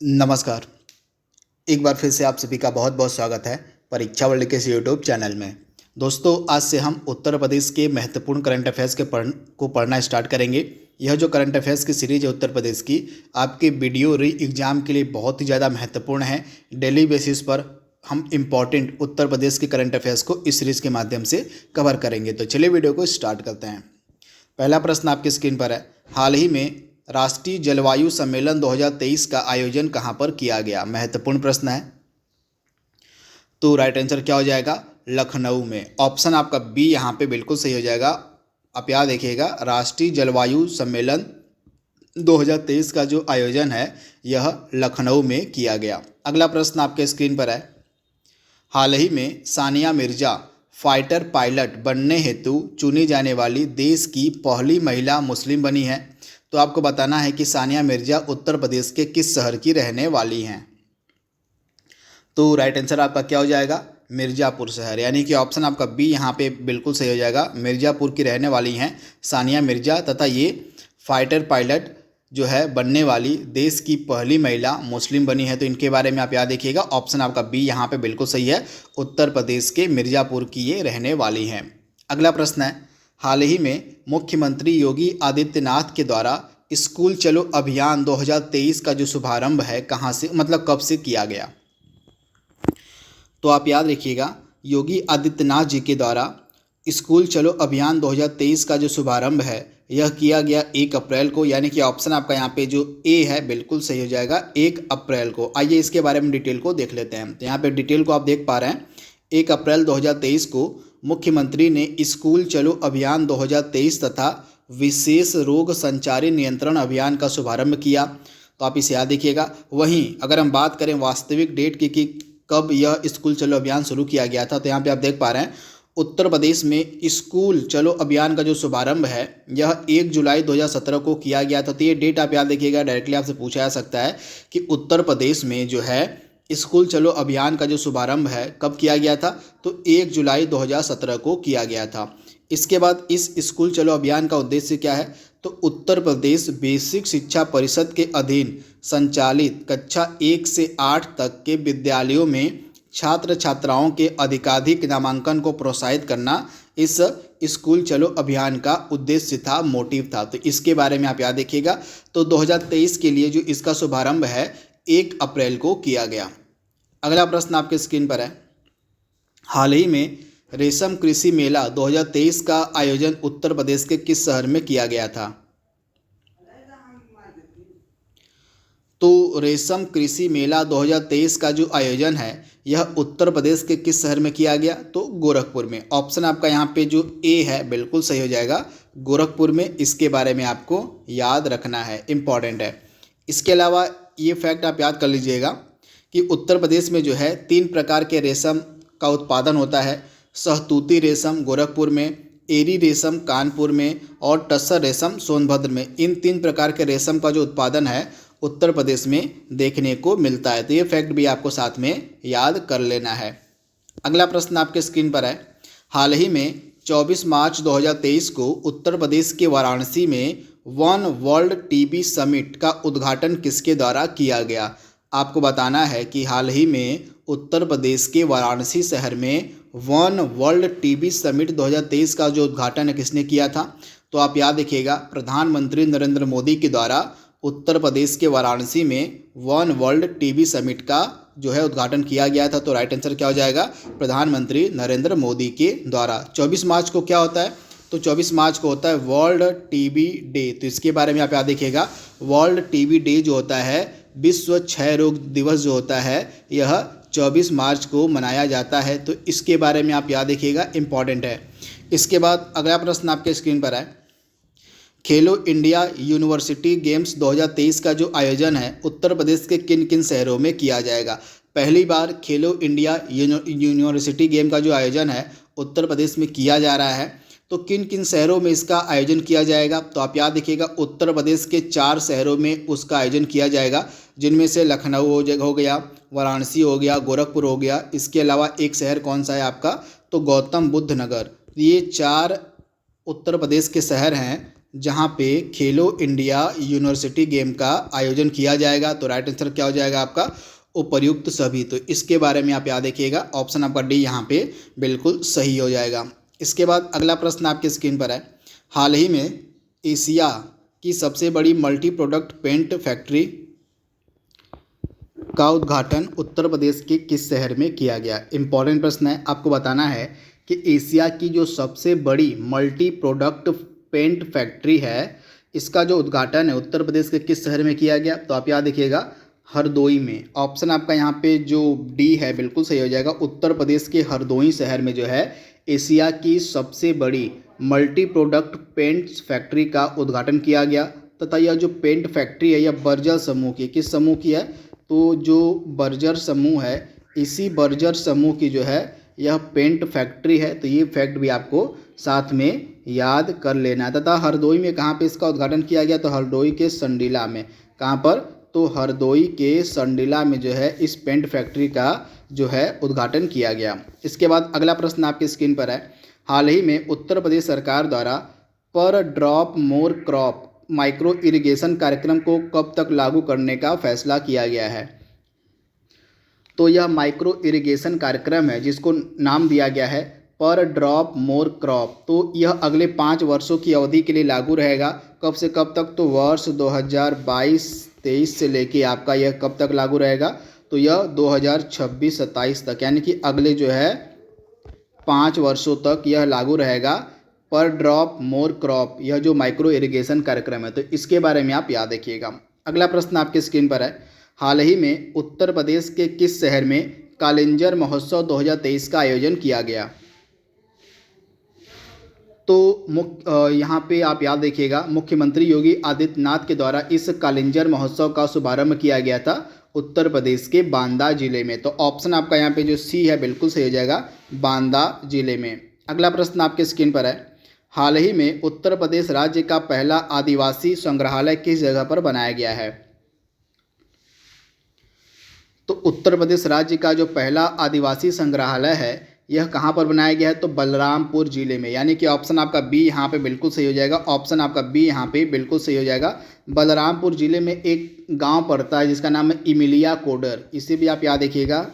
नमस्कार। एक बार फिर से आप सभी का बहुत बहुत स्वागत है परीक्षा वर्ल्ड के इस यूट्यूब चैनल में। दोस्तों, आज से हम उत्तर प्रदेश के महत्वपूर्ण करंट अफेयर्स को पढ़ना स्टार्ट करेंगे। यह जो करंट अफेयर्स की सीरीज है उत्तर प्रदेश की, आपके वीडियो री एग्ज़ाम के लिए बहुत ही ज़्यादा महत्वपूर्ण है। डेली बेसिस पर हम इम्पॉर्टेंट उत्तर प्रदेश के करंट अफेयर्स को इस सीरीज़ के माध्यम से कवर करेंगे। तो चलिए वीडियो को स्टार्ट करते हैं। पहला प्रश्न आपकी स्क्रीन पर है। हाल ही में राष्ट्रीय जलवायु सम्मेलन 2023 का आयोजन कहाँ पर किया गया? महत्वपूर्ण प्रश्न है। तो राइट आंसर क्या हो जाएगा? लखनऊ में। ऑप्शन आपका बी यहाँ पे बिल्कुल सही हो जाएगा। आप याद देखिएगा, राष्ट्रीय जलवायु सम्मेलन 2023 का जो आयोजन है यह लखनऊ में किया गया। अगला प्रश्न आपके स्क्रीन पर है। हाल ही में सानिया मिर्जा फाइटर पायलट बनने हेतु चुनी जाने वाली देश की पहली महिला मुस्लिम बनी है। तो आपको बताना है कि सानिया मिर्जा उत्तर प्रदेश के किस शहर की रहने वाली हैं। तो राइट आंसर आपका क्या हो जाएगा? मिर्ज़ापुर शहर, यानी कि ऑप्शन आपका बी यहाँ पे बिल्कुल सही हो जाएगा। मिर्ज़ापुर की रहने वाली हैं सानिया मिर्जा, तथा ये फाइटर पायलट जो है बनने वाली देश की पहली महिला मुस्लिम बनी है। तो इनके बारे में आप याद रखिएगा, ऑप्शन आपका बी यहाँ पे बिल्कुल सही है। उत्तर प्रदेश के मिर्ज़ापुर की ये रहने वाली हैं। अगला प्रश्न है। हाल ही में मुख्यमंत्री योगी आदित्यनाथ के द्वारा स्कूल चलो अभियान 2023 का जो शुभारंभ है कहाँ से, मतलब कब से किया गया? तो आप याद रखिएगा, योगी आदित्यनाथ जी के द्वारा स्कूल चलो अभियान 2023 का जो शुभारंभ है यह किया गया 1 अप्रैल को, यानी कि ऑप्शन आपका यहाँ पे जो ए है बिल्कुल सही हो जाएगा, 1 अप्रैल को। आइए इसके बारे में डिटेल को देख लेते हैं। तो यहाँ पे डिटेल को आप देख पा रहे हैं। 1 अप्रैल 2023 को मुख्यमंत्री ने स्कूल चलो अभियान 2023 तथा विशेष रोग संचारी नियंत्रण अभियान का शुभारंभ किया। तो आप इसे याद रखिएगा। वहीं अगर हम बात करें वास्तविक डेट की कि कब यह स्कूल चलो अभियान शुरू किया गया था, तो यहाँ पे आप देख पा रहे हैं उत्तर प्रदेश में स्कूल चलो अभियान का जो शुभारंभ है यह 1 जुलाई 2017 को किया गया था। तो ये डेट आप याद रखिएगा, डायरेक्टली आपसे पूछा जा सकता है कि उत्तर प्रदेश में जो है स्कूल चलो अभियान का जो शुभारंभ है कब किया गया था? तो 1 जुलाई 2017 को किया गया था। इसके बाद इस स्कूल चलो अभियान का उद्देश्य क्या है? तो उत्तर प्रदेश बेसिक शिक्षा परिषद के अधीन संचालित कक्षा 1 से 8 तक के विद्यालयों में छात्र छात्राओं के अधिकाधिक नामांकन को प्रोत्साहित करना इस स्कूल चलो अभियान का उद्देश्य था, मोटिव था। तो इसके बारे में आप याद रखिएगा। तो 2023 के लिए जो इसका शुभारंभ है 1 अप्रैल को किया गया। अगला प्रश्न आपके स्क्रीन पर है। हाल ही में रेशम कृषि मेला 2023 का आयोजन उत्तर प्रदेश के किस शहर में किया गया था? तो रेशम कृषि मेला 2023 का जो आयोजन है यह उत्तर प्रदेश के किस शहर में किया गया? तो गोरखपुर में। ऑप्शन आपका यहाँ पे जो ए है बिल्कुल सही हो जाएगा, गोरखपुर में। इसके बारे में आपको याद रखना है, इम्पॉर्टेंट है। इसके अलावा ये फैक्ट आप याद कर लीजिएगा कि उत्तर प्रदेश में जो है 3 प्रकार के रेशम का उत्पादन होता है। सहतूती रेशम गोरखपुर में, एरी रेशम कानपुर में और टस्सर रेशम सोनभद्र में। इन 3 प्रकार के रेशम का जो उत्पादन है उत्तर प्रदेश में देखने को मिलता है। तो ये फैक्ट भी आपको साथ में याद कर लेना है। अगला प्रश्न आपके स्क्रीन पर है। हाल ही में 24 मार्च 2023 को उत्तर प्रदेश के वाराणसी में वन वर्ल्ड टीबी समिट का उद्घाटन किसके द्वारा किया गया? आपको बताना है कि हाल ही में उत्तर प्रदेश के वाराणसी शहर में वन वर्ल्ड टीबी समिट 2023 का जो उद्घाटन है किसने किया था? तो आप याद रखिएगा, प्रधानमंत्री नरेंद्र मोदी के द्वारा उत्तर प्रदेश के वाराणसी में वन वर्ल्ड टीबी समिट का जो है उद्घाटन किया गया था। तो राइट आंसर क्या हो जाएगा? प्रधानमंत्री नरेंद्र मोदी के द्वारा। 24 मार्च को क्या होता है? तो 24 मार्च को होता है वर्ल्ड टीबी डे। तो इसके बारे में आप याद रखिएगा, वर्ल्ड टीबी डे जो होता है, विश्व क्षय रोग दिवस जो होता है, यह 24 मार्च को मनाया जाता है। तो इसके बारे में आप याद रखिएगा, इम्पॉर्टेंट है। इसके बाद अगला प्रश्न आपके स्क्रीन पर है। खेलो इंडिया यूनिवर्सिटी गेम्स 2023 का जो आयोजन है उत्तर प्रदेश के किन किन शहरों में किया जाएगा? पहली बार खेलो इंडिया यूनिवर्सिटी गेम का जो आयोजन है उत्तर प्रदेश में किया जा रहा है। तो किन किन शहरों में इसका आयोजन किया जाएगा? तो आप याद रखिएगा, उत्तर प्रदेश के 4 शहरों में उसका आयोजन किया जाएगा, जिनमें से लखनऊ हो गया, वाराणसी हो गया, गोरखपुर हो गया। इसके अलावा एक शहर कौन सा है आपका? तो गौतम बुद्ध नगर। ये 4 उत्तर प्रदेश के शहर हैं जहाँ पे खेलो इंडिया यूनिवर्सिटी गेम का आयोजन किया जाएगा। तो राइट आंसर क्या हो जाएगा आपका? उपर्युक्त सभी। तो इसके बारे में आप याद रखिएगा, ऑप्शन आपका डी यहाँ पे बिल्कुल सही हो जाएगा। इसके बाद अगला प्रश्न आपकी स्क्रीन पर है। हाल ही में एशिया की सबसे बड़ी मल्टी प्रोडक्ट पेंट फैक्ट्री का उद्घाटन उत्तर प्रदेश के किस शहर में किया गया? इंपॉर्टेंट प्रश्न है। आपको बताना है कि एशिया की जो सबसे बड़ी मल्टी प्रोडक्ट पेंट फैक्ट्री है, इसका जो उद्घाटन है उत्तर प्रदेश के किस शहर में किया गया? तो आप याद रखिएगा, हरदोई में। ऑप्शन आपका यहाँ पे जो डी है बिल्कुल सही हो जाएगा। उत्तर प्रदेश के हरदोई शहर में जो है एशिया की सबसे बड़ी मल्टी प्रोडक्ट पेंट फैक्ट्री का उद्घाटन किया गया। तथा यह जो पेंट फैक्ट्री है यह बर्जर समूह की, किस समूह की है? तो जो बर्जर समूह है, इसी बर्जर समूह की जो है यह पेंट फैक्ट्री है। तो ये फैक्ट भी आपको साथ में याद कर लेना है। तथा हरदोई में कहाँ पे इसका उद्घाटन किया गया? तो हरदोई के संडीला में। कहाँ पर? तो हरदोई के संडीला में जो है इस पेंट फैक्ट्री का जो है उद्घाटन किया गया। इसके बाद अगला प्रश्न आपकी स्क्रीन पर है। हाल ही में उत्तर प्रदेश सरकार द्वारा पर drop more crop micro irrigation कार्यक्रम को कब तक लागू करने का फैसला किया गया है? तो यह माइक्रो इरिगेशन कार्यक्रम है जिसको नाम दिया गया है पर ड्रॉप मोर क्रॉप। तो यह अगले 5 वर्षों की अवधि के लिए लागू रहेगा। कब से कब तक? तो वर्ष 2022-23 से लेके आपका यह कब तक लागू रहेगा? तो यह 2026-27 तक, यानी कि अगले जो है 5 वर्षों तक यह लागू रहेगा पर ड्रॉप मोर क्रॉप, यह जो माइक्रो इरिगेशन कार्यक्रम है। तो इसके बारे में आप याद रखिएगा। अगला प्रश्न आपके स्क्रीन पर है। हाल ही में उत्तर प्रदेश के किस शहर में कालिंजर महोत्सव 2023 का आयोजन किया गया? तो यहाँ पे आप याद रखिएगा, मुख्यमंत्री योगी आदित्यनाथ के द्वारा इस कालिंजर महोत्सव का शुभारंभ किया गया था उत्तर प्रदेश के बांदा जिले में। तो ऑप्शन आपका यहाँ पे जो सी है बिल्कुल सही हो जाएगा, बांदा जिले में। अगला प्रश्न आपके स्क्रीन पर है। हाल ही में उत्तर प्रदेश राज्य का पहला आदिवासी संग्रहालय किस जगह पर बनाया गया है? तो उत्तर प्रदेश राज्य का जो पहला आदिवासी संग्रहालय है यह कहाँ पर बनाया गया है? तो बलरामपुर जिले में, यानी कि ऑप्शन आपका बी यहाँ पे बिल्कुल सही हो जाएगा। ऑप्शन आपका बी यहाँ पे बिल्कुल सही हो जाएगा। बलरामपुर जिले में एक गांव पड़ता है जिसका नाम है इमिलिया कोडर, इसे भी आप याद रखिएगा।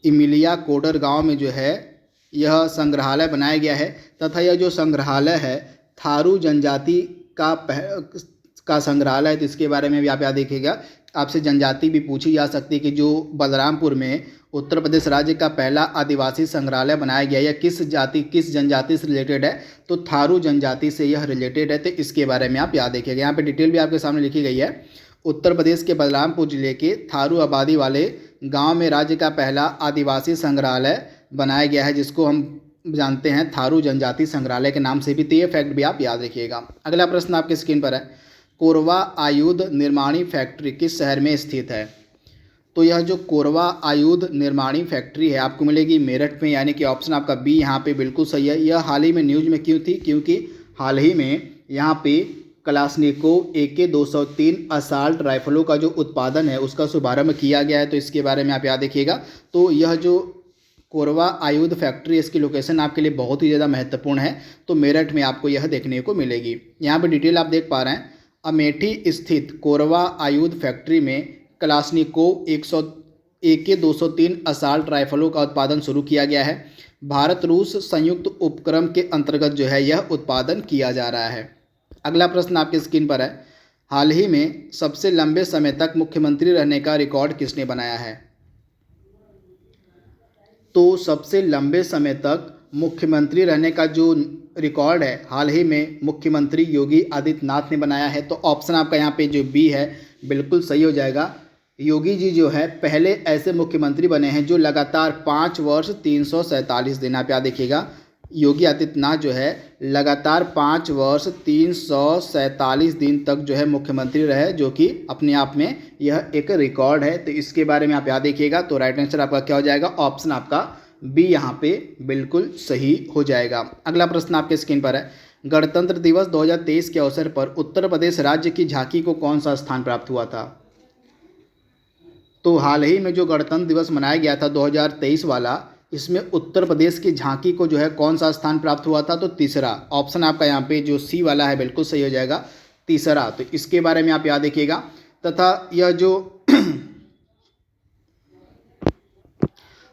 इमिलिया कोडर गांव में जो है यह संग्रहालय बनाया गया है। तथा यह जो संग्रहालय है थारू जनजाति का संग्रहालय है। तो इसके बारे में भी आप याद रखिएगा। आपसे जनजाति भी पूछी जा सकती है कि जो बलरामपुर में उत्तर प्रदेश राज्य का पहला आदिवासी संग्रहालय बनाया गया यह किस जनजाति से रिलेटेड है? तो थारू जनजाति से यह रिलेटेड है। तो इसके बारे में आप याद रखिएगा। यहाँ पे डिटेल भी आपके सामने लिखी गई है। उत्तर प्रदेश के बलरामपुर जिले के थारू आबादी वाले गाँव में राज्य का पहला आदिवासी संग्रहालय बनाया गया है, जिसको हम जानते हैं थारू जनजाति संग्रहालय के नाम से भी। तो ये फैक्ट भी आप याद रखिएगा। अगला प्रश्न आपके स्क्रीन पर है। कोरबा आयुध निर्माणी फैक्ट्री किस शहर में स्थित है? तो यह जो कोरबा आयुध निर्माणी फैक्ट्री है आपको मिलेगी मेरठ में, यानी कि ऑप्शन आपका बी यहाँ पे बिल्कुल सही है। यह हाल ही में न्यूज में क्यों थी? क्योंकि हाल ही में यहाँ पे कलाश्निकोव AK-203 असाल्ट राइफलों का जो उत्पादन है उसका शुभारंभ किया गया है। तो इसके बारे में आप याद रखिएगा। तो यह जो कोरबा आयुध फैक्ट्री, इसकी लोकेशन आपके लिए बहुत ही ज़्यादा महत्वपूर्ण है। तो मेरठ में आपको यह देखने को मिलेगी। यहाँ पे डिटेल आप देख पा रहे हैं। अमेठी स्थित कोरबा आयुध फैक्ट्री में कलाश्निकोव AK-203 असाल्ट राइफलों का उत्पादन शुरू किया गया है। भारत रूस संयुक्त उपक्रम के अंतर्गत जो है यह उत्पादन किया जा रहा है। अगला प्रश्न आपकी स्क्रीन पर है। हाल ही में सबसे लंबे समय तक मुख्यमंत्री रहने का रिकॉर्ड किसने बनाया है? तो सबसे लंबे समय तक मुख्यमंत्री रहने का जो रिकॉर्ड है हाल ही में मुख्यमंत्री योगी आदित्यनाथ ने बनाया है। तो ऑप्शन आपका यहाँ पे जो बी है बिल्कुल सही हो जाएगा। योगी जी जो है पहले ऐसे मुख्यमंत्री बने हैं जो लगातार 5 वर्ष 347 दिन, आप याद देखिएगा, योगी आदित्यनाथ जो है लगातार 5 वर्ष 347 दिन तक जो है मुख्यमंत्री रहे, जो कि अपने आप में यह एक रिकॉर्ड है। तो इसके बारे में आप याद देखिएगा। तो राइट आंसर आपका क्या हो जाएगा? ऑप्शन आपका बी यहाँ पे बिल्कुल सही हो जाएगा। अगला प्रश्न आपके स्क्रीन पर है। गणतंत्र दिवस 2023 के अवसर पर उत्तर प्रदेश राज्य की झांकी को कौन सा स्थान प्राप्त हुआ था? तो हाल ही में जो गणतंत्र दिवस मनाया गया था 2023 वाला, इसमें उत्तर प्रदेश की झांकी को जो है कौन सा स्थान प्राप्त हुआ था? तो तीसरा। ऑप्शन आपका यहाँ पे जो सी वाला है बिल्कुल सही हो जाएगा, तीसरा। तो इसके बारे में आप याद रखिएगा। तथा यह जो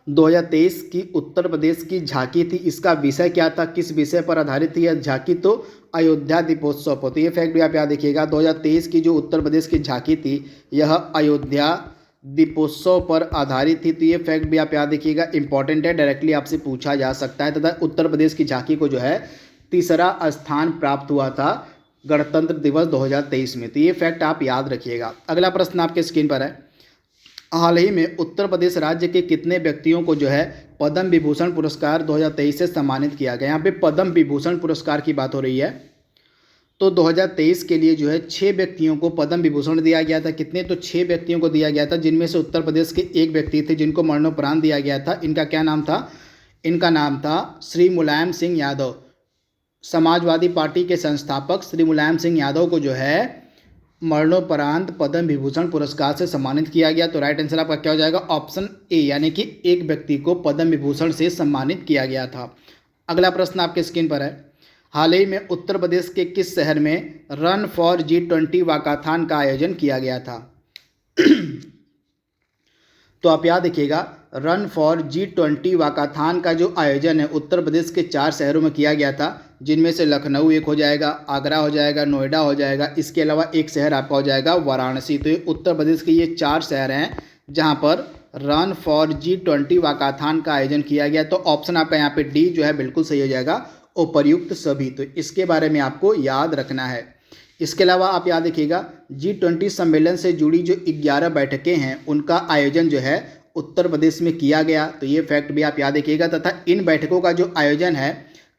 2023 की उत्तर प्रदेश की झांकी थी, इसका विषय क्या था, किस विषय पर आधारित थी यह झांकी? तो अयोध्या दीपोत्सव पर। तो ये फैक्ट भी आप याद रखिएगा। 2023 की जो उत्तर प्रदेश की झांकी थी यह अयोध्या दीपोत्सव पर आधारित थी। तो ये फैक्ट भी आप याद रखिएगा, इंपॉर्टेंट है, डायरेक्टली आपसे पूछा जा सकता है। तथा उत्तर प्रदेश की झांकी को जो है तीसरा स्थान प्राप्त हुआ था गणतंत्र दिवस 2023 में। तो ये फैक्ट आप याद रखिएगा। अगला प्रश्न आपके स्क्रीन पर है, हाल ही में उत्तर प्रदेश राज्य के कितने व्यक्तियों को जो है पद्म विभूषण पुरस्कार 2023 से सम्मानित किया गया? यहाँ पे पद्म विभूषण पुरस्कार की बात हो रही है। तो 2023 के लिए जो है 6 व्यक्तियों को पद्म विभूषण दिया गया था। कितने? तो 6 व्यक्तियों को दिया गया था, जिनमें से उत्तर प्रदेश के एक व्यक्ति थे जिनको मरणोपरांत दिया गया था। इनका क्या नाम था? इनका नाम था श्री मुलायम सिंह यादव। समाजवादी पार्टी के संस्थापक श्री मुलायम सिंह यादव को जो है मरणोपरांत पद्म विभूषण पुरस्कार से सम्मानित किया गया। तो राइट आंसर आपका क्या हो जाएगा? ऑप्शन ए, यानी कि एक व्यक्ति को पद्म विभूषण से सम्मानित किया गया था। अगला प्रश्न आपके स्क्रीन पर है, हाल ही में उत्तर प्रदेश के किस शहर में रन फॉर G20 वाकाथॉन का आयोजन किया गया था? तो आप याद रखिएगा, रन फॉर G20 वाकाथॉन का जो आयोजन है उत्तर प्रदेश के 4 शहरों में किया गया था, जिनमें से लखनऊ एक हो जाएगा, आगरा हो जाएगा, नोएडा हो जाएगा, इसके अलावा एक शहर आपका हो जाएगा वाराणसी। तो ये उत्तर प्रदेश के ये 4 शहर हैं जहां पर रन फॉर G20 वाकाथॉन का आयोजन किया गया। तो ऑप्शन आपका यहाँ पे डी जो है बिल्कुल सही हो जाएगा, उपर्युक्त सभी। तो इसके बारे में आपको याद रखना है। इसके अलावा आप याद रखिएगा, G20 सम्मेलन से जुड़ी जो 11 बैठकें हैं उनका आयोजन जो है उत्तर प्रदेश में किया गया। तो ये फैक्ट भी आप याद रखिएगा। तथा इन बैठकों का जो आयोजन है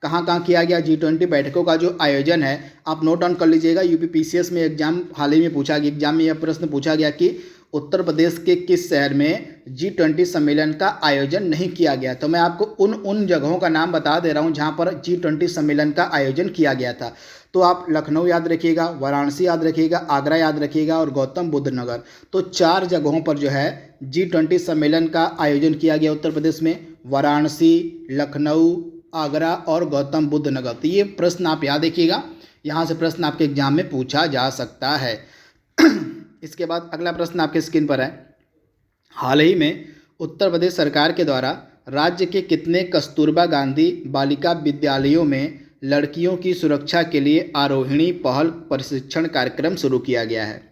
कहाँ कहाँ किया गया, G20 बैठकों का जो आयोजन है आप नोट डाउन कर लीजिएगा। यूपीपीसीएस में एग्जाम हाल ही में पूछा गया, एग्जाम में यह प्रश्न पूछा गया कि उत्तर प्रदेश के किस शहर में G20 सम्मेलन का आयोजन नहीं किया गया। तो मैं आपको उन जगहों का नाम बता दे रहा हूं जहां पर G20 सम्मेलन का आयोजन किया गया था। तो आप लखनऊ याद रखिएगा, वाराणसी याद रखिएगा, आगरा याद रखिएगा और गौतम बुद्ध नगर। तो 4 जगहों पर जो है G20 सम्मेलन का आयोजन किया गया उत्तर प्रदेश में, वाराणसी, लखनऊ, आगरा और गौतम बुद्ध नगर। तो ये प्रश्न आप याद रखिएगा, यहाँ से प्रश्न आपके एग्जाम में पूछा जा सकता है। इसके बाद अगला प्रश्न आपके स्क्रीन पर है, हाल ही में उत्तर प्रदेश सरकार के द्वारा राज्य के कितने कस्तूरबा गांधी बालिका विद्यालयों में लड़कियों की सुरक्षा के लिए आरोहिणी पहल प्रशिक्षण कार्यक्रम शुरू किया गया है?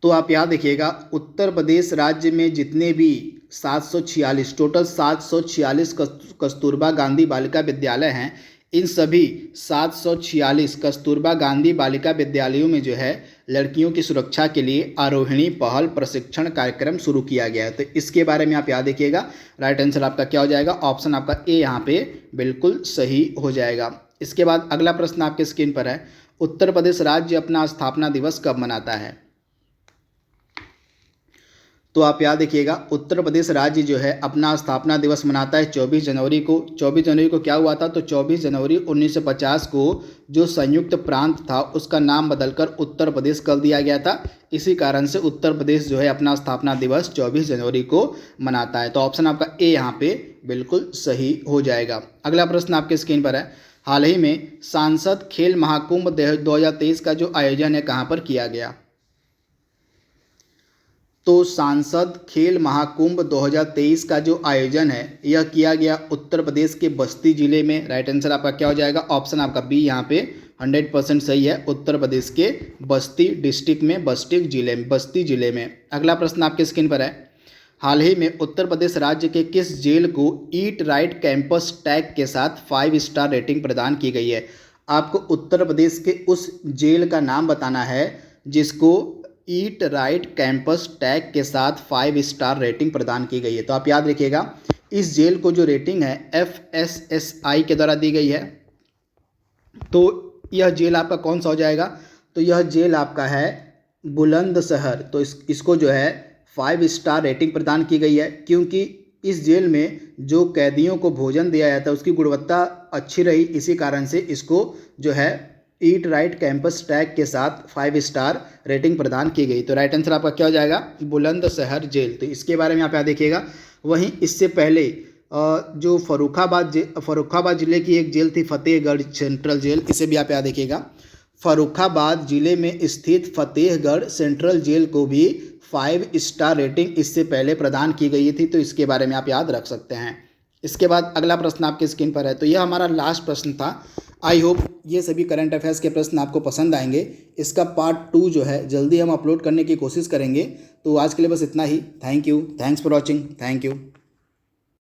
तो आप याद रखिएगा, उत्तर प्रदेश राज्य में जितने भी 746 टोटल 746 कस्तूरबा गांधी बालिका विद्यालय हैं, इन सभी 746 कस्तूरबा गांधी बालिका विद्यालयों में जो है लड़कियों की सुरक्षा के लिए आरोहिणी पहल प्रशिक्षण कार्यक्रम शुरू किया गया है। तो इसके बारे में आप याद रखिएगा। राइट आंसर आपका क्या हो जाएगा? ऑप्शन आपका ए यहाँ पे बिल्कुल सही हो जाएगा। इसके बाद अगला प्रश्न आपके स्क्रीन पर है, उत्तर प्रदेश राज्य अपना स्थापना दिवस कब मनाता है? तो आप याद रखिएगा, उत्तर प्रदेश राज्य जो है अपना स्थापना दिवस मनाता है 24 जनवरी को। 24 जनवरी को क्या हुआ था? तो 24 जनवरी 1950 को जो संयुक्त प्रांत था उसका नाम बदलकर उत्तर प्रदेश कर दिया गया था। इसी कारण से उत्तर प्रदेश जो है अपना स्थापना दिवस 24 जनवरी को मनाता है। तो ऑप्शन आपका ए यहाँ पे बिल्कुल सही हो जाएगा। अगला प्रश्न आपके स्क्रीन पर है, हाल ही में सांसद खेल महाकुंभ 2023 का जो आयोजन है कहाँ पर किया गया? तो सांसद खेल महाकुंभ 2023 का जो आयोजन है यह किया गया उत्तर प्रदेश के बस्ती जिले में। राइट आंसर आपका क्या हो जाएगा? ऑप्शन आपका बी यहाँ पे 100% सही है, उत्तर प्रदेश के बस्ती डिस्ट्रिक्ट में, बस्ती जिले में। अगला प्रश्न आपके स्क्रीन पर है, हाल ही में उत्तर प्रदेश राज्य के किस जेल को ईट राइट कैंपस टैग के साथ 5 स्टार रेटिंग प्रदान की गई है? आपको उत्तर प्रदेश के उस जेल का नाम बताना है जिसको ईट राइट कैंपस टैग के साथ 5 स्टार रेटिंग प्रदान की गई है। तो आप याद रखिएगा, इस जेल को जो रेटिंग है FSSAI के द्वारा दी गई है। तो यह जेल आपका कौन सा हो जाएगा? तो यह जेल आपका है बुलंदशहर। तो इसको जो है 5 स्टार रेटिंग प्रदान की गई है, क्योंकि इस जेल में जो कैदियों को भोजन दिया जाता है उसकी गुणवत्ता अच्छी रही। इसी कारण से इसको जो है ईट राइट कैंपस टैग के साथ 5 स्टार रेटिंग प्रदान की गई। तो राइट आंसर आपका क्या हो जाएगा? बुलंदशहर जेल। तो इसके बारे में आप याद देखिएगा, वहीं इससे पहले जो फर्रुखाबाद ज़िले की एक जेल थी, फतेहगढ़ सेंट्रल जेल, इसे भी आप याद रखिएगा। फर्रुखाबाद ज़िले में स्थित फतेहगढ़ सेंट्रल जेल को भी 5 स्टार रेटिंग इससे पहले प्रदान की गई थी, तो इसके बारे में आप याद रख सकते हैं। इसके बाद अगला प्रश्न आपके स्क्रीन पर है। तो यह हमारा लास्ट प्रश्न था। आई होप ये सभी करंट अफेयर्स के प्रश्न आपको पसंद आएंगे। इसका पार्ट 2 जो है जल्दी हम अपलोड करने की कोशिश करेंगे। तो आज के लिए बस इतना ही। Thank you, thanks for watching, thank you.